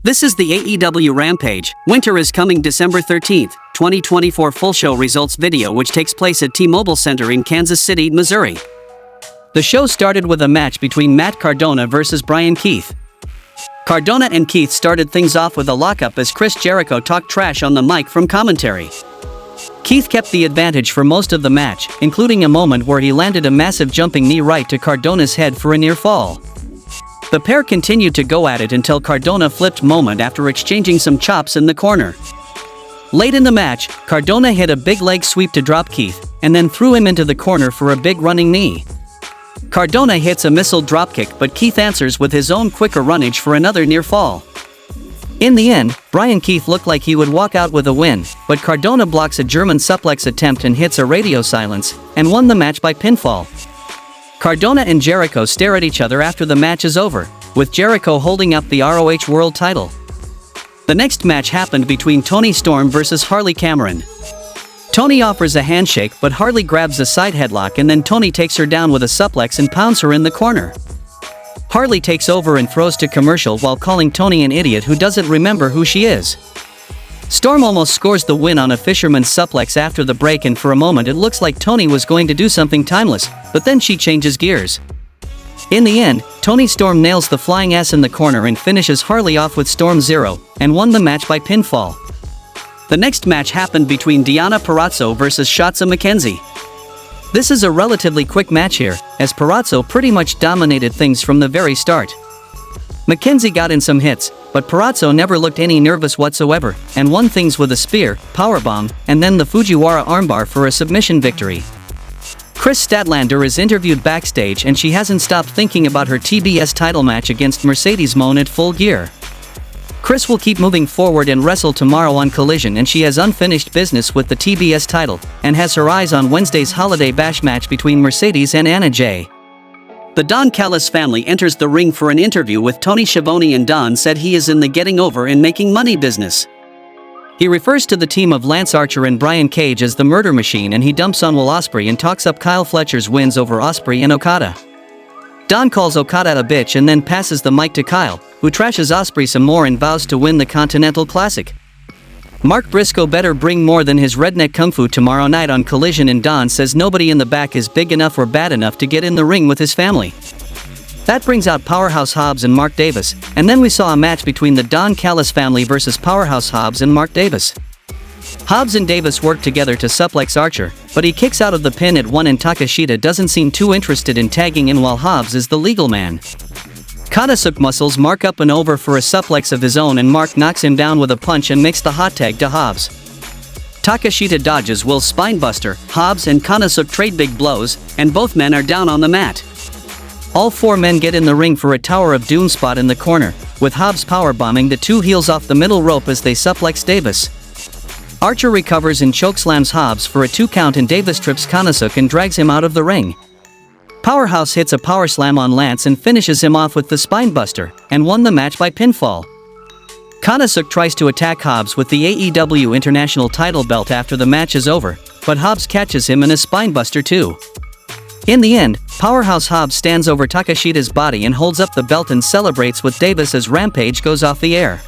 This is the AEW Rampage, Winter is Coming December 13th, 2024 full show results video which takes place at T-Mobile Center in Kansas City, Missouri. The show started with a match between Matt Cardona versus Brian Keith. Cardona and Keith started things off with a lockup as Chris Jericho talked trash on the mic from commentary. Keith kept the advantage for most of the match, including a moment where he landed a massive jumping knee right to Cardona's head for a near fall. The pair continued to go at it until Cardona flipped moment after exchanging some chops in the corner. Late in the match, Cardona hit a big leg sweep to drop Keith, and then threw him into the corner for a big running knee. Cardona hits a missile dropkick, but Keith answers with his own quicker runnage for another near fall. In the end, Brian Keith looked like he would walk out with a win, but Cardona blocks a German suplex attempt and hits a radio silence, and won the match by pinfall. Cardona and Jericho stare at each other after the match is over, with Jericho holding up the ROH World title. The next match happened between Toni Storm versus Harley Cameron. Toni offers a handshake, but Harley grabs a side headlock and then Toni takes her down with a suplex and pounds her in the corner. Harley takes over and throws to commercial while calling Toni an idiot who doesn't remember who she is. Storm almost scores the win on a fisherman's suplex after the break, and for a moment it looks like Toni was going to do something timeless, but then she changes gears. In the end, Toni Storm nails the flying ass in the corner and finishes Harley off with Storm Zero, and won the match by pinfall. The next match happened between Deonna Purrazzo versus Shotzi McKenzie. This is a relatively quick match here, as Purrazzo pretty much dominated things from the very start. McKenzie got in some hits, but Purrazzo never looked any nervous whatsoever, and won things with a spear, powerbomb, and then the Fujiwara armbar for a submission victory. Chris Statlander is interviewed backstage and she hasn't stopped thinking about her TBS title match against Mercedes Moné at Full Gear. Chris will keep moving forward and wrestle tomorrow on Collision, and she has unfinished business with the TBS title, and has her eyes on Wednesday's Holiday Bash match between Mercedes and Anna Jay. The Don Callis family enters the ring for an interview with Tony Schiavone, and Don said he is in the getting over and making money business. He refers to the team of Lance Archer and Brian Cage as the Murder Machine, and he dumps on Will Ospreay and talks up Kyle Fletcher's wins over Ospreay and Okada. Don calls Okada a bitch and then passes the mic to Kyle, who trashes Ospreay some more and vows to win the Continental Classic. Mark Briscoe better bring more than his redneck kung fu tomorrow night on Collision, and Don says nobody in the back is big enough or bad enough to get in the ring with his family. That brings out Powerhouse Hobbs and Mark Davis, and then we saw a match between the Don Callis family versus Powerhouse Hobbs and Mark Davis. Hobbs and Davis work together to suplex Archer, but he kicks out of the pin at 1 and Takeshita doesn't seem too interested in tagging in while Hobbs is the legal man. Konosuke muscles Mark up and over for a suplex of his own, and Mark knocks him down with a punch and makes the hot tag to Hobbs. Takeshita dodges Will's spinebuster, Hobbs and Konosuke trade big blows, and both men are down on the mat. All four men get in the ring for a Tower of Doom spot in the corner, with Hobbs powerbombing the two heels off the middle rope as they suplex Davis. Archer recovers and chokeslams Hobbs for a 2 count, and Davis trips Konosuke and drags him out of the ring. Powerhouse hits a power slam on Lance and finishes him off with the spinebuster, and won the match by pinfall. Konosuke tries to attack Hobbs with the AEW International title belt after the match is over, but Hobbs catches him in a spinebuster too. In the end, Powerhouse Hobbs stands over Takeshita's body and holds up the belt and celebrates with Davis as Rampage goes off the air.